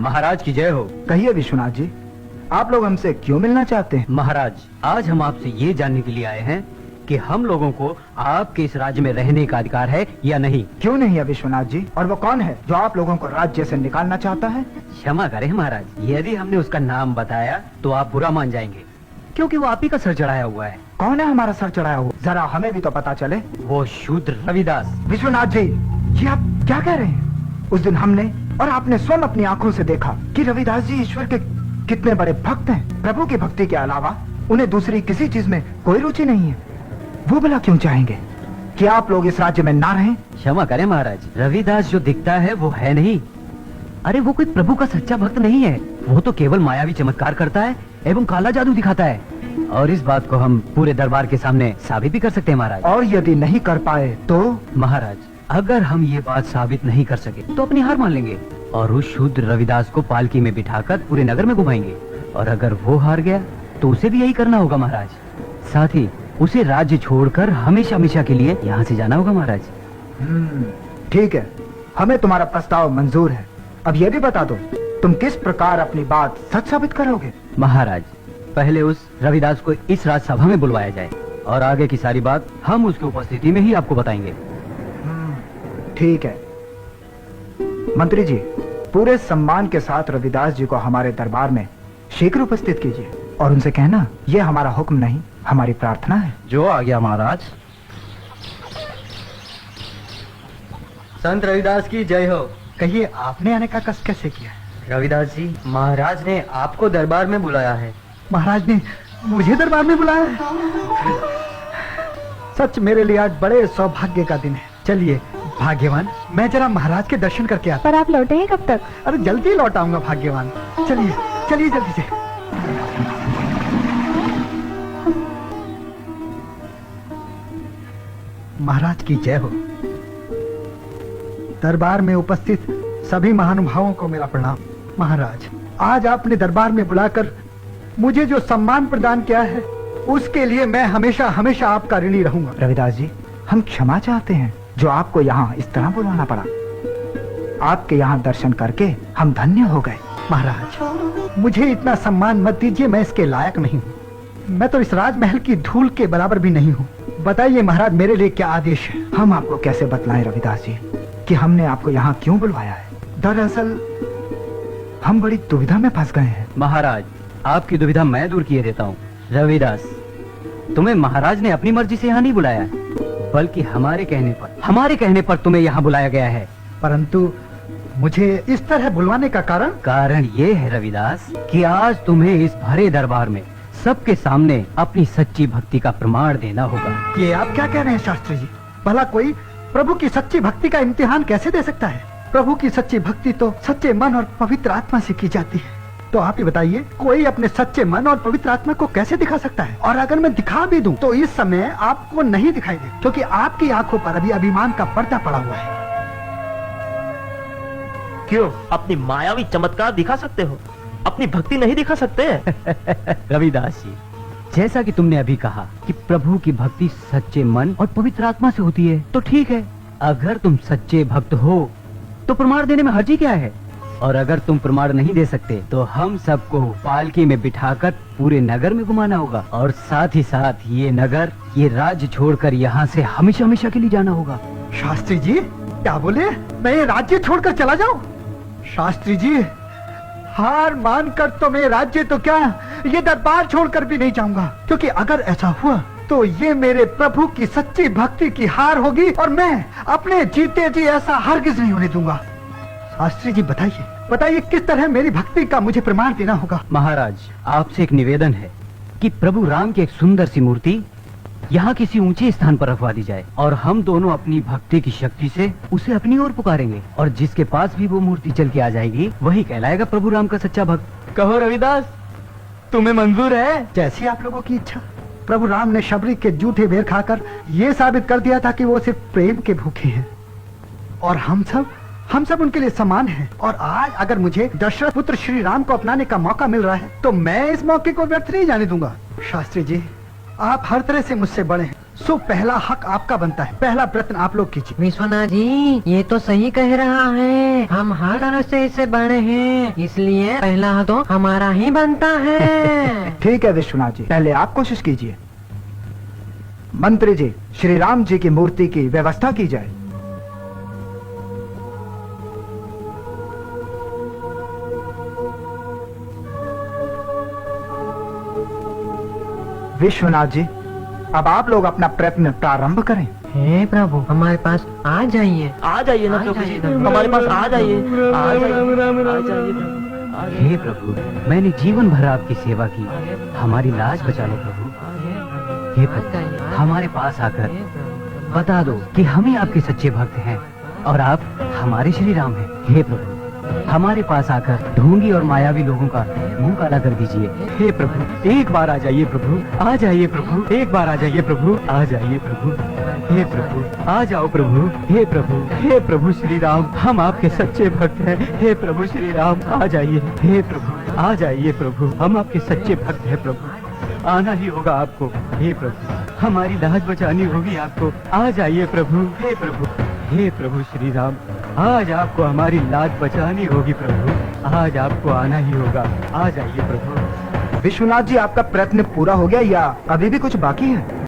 महाराज की जय हो। कहिए विश्वनाथ जी, आप लोग हमसे क्यों मिलना चाहते हैं? महाराज, आज हम आपसे ये जानने के लिए आए हैं कि हम लोगों को आपके इस राज्य में रहने का अधिकार है या नहीं। क्यों नहीं है विश्वनाथ जी? और वो कौन है जो आप लोगों को राज्य से निकालना चाहता है? क्षमा करें महाराज, यदि हमने उसका नाम बताया तो आप बुरा मान जाएंगे, क्योंकि वो आप ही का सर चढ़ाया हुआ है। कौन है हमारा सर चढ़ाया हुआ? जरा हमें भी तो पता चले। वो शूद्र रविदास। विश्वनाथ जी, ये आप क्या कह रहे हैं? उस दिन हमने और आपने स्वयं अपनी आंखों से देखा कि रविदास जी ईश्वर के कितने बड़े भक्त हैं। प्रभु की भक्ति के अलावा उन्हें दूसरी किसी चीज में कोई रुचि नहीं है। वो भला क्यों चाहेंगे कि आप लोग इस राज्य में ना रहें? क्षमा करें महाराज, रविदास जो दिखता है वो है नहीं। अरे वो कोई प्रभु का सच्चा भक्त नहीं है, वो तो केवल मायावी चमत्कार करता है एवं काला जादू दिखाता है। और इस बात को हम पूरे दरबार के सामने साबित भी कर सकते हैं महाराज। और यदि नहीं कर पाए तो? महाराज, अगर हम ये बात साबित नहीं कर सके तो अपनी हार मान लेंगे और उस शूद्र रविदास को पालकी में बिठाकर पूरे नगर में घुमाएंगे। और अगर वो हार गया तो उसे भी यही करना होगा महाराज। साथ ही उसे राज्य छोड़कर हमेशा हमेशा के लिए यहाँ से जाना होगा महाराज। ठीक है, हमें तुम्हारा प्रस्ताव मंजूर है। अब ये भी बता दो, तुम किस प्रकार अपनी बात सच साबित करोगे? महाराज, पहले उस रविदास को इस राजसभा में बुलवाया जाए और आगे की सारी बात हम उसकी उपस्थिति में ही आपको बताएंगे। ठीक है मंत्री जी, पूरे सम्मान के साथ रविदास जी को हमारे दरबार में शीघ्र उपस्थित कीजिए और उनसे कहना ये हमारा हुक्म नहीं, हमारी प्रार्थना है। जो आ गया महाराज। संत रविदास की जय हो। कहिए, आपने आने का कष्ट कैसे किया? रविदास जी, महाराज ने आपको दरबार में बुलाया है। महाराज ने मुझे दरबार में बुलाया है? सच मेरे लिए आज बड़े सौभाग्य का दिन है। चलिए भाग्यवान, मैं जरा महाराज के दर्शन करके आता। पर आप लौटेंगे कब तक? अरे जल्दी लौट आऊंगा भाग्यवान। चलिए चलिए जल्दी से। महाराज की जय हो। दरबार में उपस्थित सभी महानुभावों को मेरा प्रणाम। महाराज, आज आपने दरबार में बुलाकर मुझे जो सम्मान प्रदान किया है उसके लिए मैं हमेशा हमेशा आपका ऋणी रहूंगा। रविदास जी, हम क्षमा चाहते हैं जो आपको यहाँ इस तरह बुलाना पड़ा। आपके यहाँ दर्शन करके हम धन्य हो गए। महाराज, मुझे इतना सम्मान मत दीजिए, मैं इसके लायक नहीं हूँ। मैं तो इस राजमहल की धूल के बराबर भी नहीं हूँ। बताइए महाराज, मेरे लिए क्या आदेश है? हम आपको कैसे बतलाएं रविदास जी कि हमने आपको यहाँ क्यों बुलवाया है। दरअसल हम बड़ी दुविधा में फंस गए हैं। महाराज, आपकी दुविधा मैं दूर किए देता हूँ। रविदास, तुम्हें महाराज ने अपनी मर्जी से यहाँ नहीं बुलाया, बल्कि हमारे कहने पर तुम्हें यहाँ बुलाया गया है। परंतु मुझे इस तरह बुलवाने का कारण ये है रविदास कि आज तुम्हें इस भरे दरबार में सबके सामने अपनी सच्ची भक्ति का प्रमाण देना होगा। ये आप क्या कह रहे हैं शास्त्री जी? भला कोई प्रभु की सच्ची भक्ति का इम्तिहान कैसे दे सकता है? प्रभु की सच्ची भक्ति तो सच्चे मन और पवित्र आत्मा से की जाती है। तो आप ही बताइए, कोई अपने सच्चे मन और पवित्र आत्मा को कैसे दिखा सकता है? और अगर मैं दिखा भी दूं तो इस समय आपको नहीं दिखाई दे, क्योंकि आपकी आंखों पर अभी अभिमान का पर्दा पड़ा हुआ है। क्यों अपनी मायावी चमत्कार दिखा सकते हो, अपनी भक्ति नहीं दिखा सकते? रविदास जी, जैसा कि तुमने अभी कहा कि प्रभु की भक्ति सच्चे मन और पवित्र आत्मा से होती है, तो ठीक है, अगर तुम सच्चे भक्त हो तो प्रमाण देने में हर्जी क्या है? और अगर तुम प्रमाण नहीं दे सकते तो हम सबको पालकी में बिठाकर पूरे नगर में घुमाना होगा और साथ ही साथ ये नगर, ये राज्य छोड़कर यहाँ से हमेशा हमेशा के लिए जाना होगा। शास्त्री जी, क्या बोले? मैं ये राज्य छोड़कर चला जाऊं? शास्त्री जी, हार मानकर तो मैं राज्य तो क्या, ये दरबार छोड़कर भी नहीं जाऊंगा, क्योंकि अगर ऐसा हुआ तो ये मेरे प्रभु की सच्ची भक्ति की हार होगी और मैं अपने जीते जी ऐसा हरगिज नहीं होने दूंगा। शास्त्री जी बताइए किस तरह मेरी भक्ति का मुझे प्रमाण देना होगा? महाराज, आपसे एक निवेदन है कि प्रभु राम की एक सुंदर सी मूर्ति यहाँ किसी ऊंचे स्थान पर रखवा दी जाए और हम दोनों अपनी भक्ति की शक्ति से उसे अपनी ओर पुकारेंगे और जिसके पास भी वो मूर्ति चल के आ जाएगी वही कहलाएगा प्रभु राम का सच्चा भक्त। कहो रविदास, तुम्हें मंजूर है? जैसी आप लोगों की इच्छा। प्रभु राम ने शबरी के जूठे बेर खाकर ये साबित कर दिया था कि वो सिर्फ प्रेम के भूखे हैं और हम सब उनके लिए समान हैं। और आज अगर मुझे दशरथ पुत्र श्री राम को अपनाने का मौका मिल रहा है तो मैं इस मौके को व्यर्थ नहीं जाने दूंगा। शास्त्री जी, आप हर तरह से मुझसे बड़े हैं, सो पहला हक आपका बनता है। पहला प्रश्न आप लोग कीजिए। विश्वनाथ जी ये तो सही कह रहा है, हम हर तरह से इससे बड़े हैं, इसलिए पहला हक तो हमारा ही बनता है। ठीक है विश्वनाथ जी, पहले आप कोशिश कीजिए। मंत्री जी, श्री राम जी की मूर्ति की व्यवस्था की जाए। विश्वनाथ जी, अब आप लोग अपना प्रयत्न प्रारंभ करें। हे प्रभु हमारे पास आ जाइए। आ जाइए ना प्रभु जी, हमारे पास आ जाइए, आ जाइए, आ जाइए प्रभु, आ जाइए। हे प्रभु, मैंने जीवन भर आपकी सेवा की, हमारी लाज बचा लो प्रभु। हे प्रभु, हमारे पास आकर बता दो कि हम ही आपके सच्चे भक्त हैं और आप हमारे श्री राम हैं। हे प्रभु, हमारे पास आकर ढोंगी और मायावी लोगों का मुंह काला कर दीजिए। हे प्रभु, एक बार आ जाइए प्रभु, आ जाइए प्रभु, एक बार आ जाइए प्रभु, आ जाइए प्रभु। हे प्रभु, आ जाओ प्रभु। हे प्रभु, हे प्रभु श्री राम, हम आपके सच्चे भक्त हैं। हे प्रभु श्री राम, आ जाइए। हे प्रभु, आ जाइए प्रभु, हम आपके सच्चे भक्त हैं प्रभु। आना ही होगा आपको। हे प्रभु, हमारी लाज बचानी होगी आपको। आ जाइए प्रभु। हे प्रभु, हे प्रभु श्री राम, आज आपको हमारी लाज बचानी होगी प्रभु। आज आपको आना ही होगा। आ जाइए प्रभु। विश्वनाथ जी, आपका प्रयत्न पूरा हो गया या अभी भी कुछ बाकी है?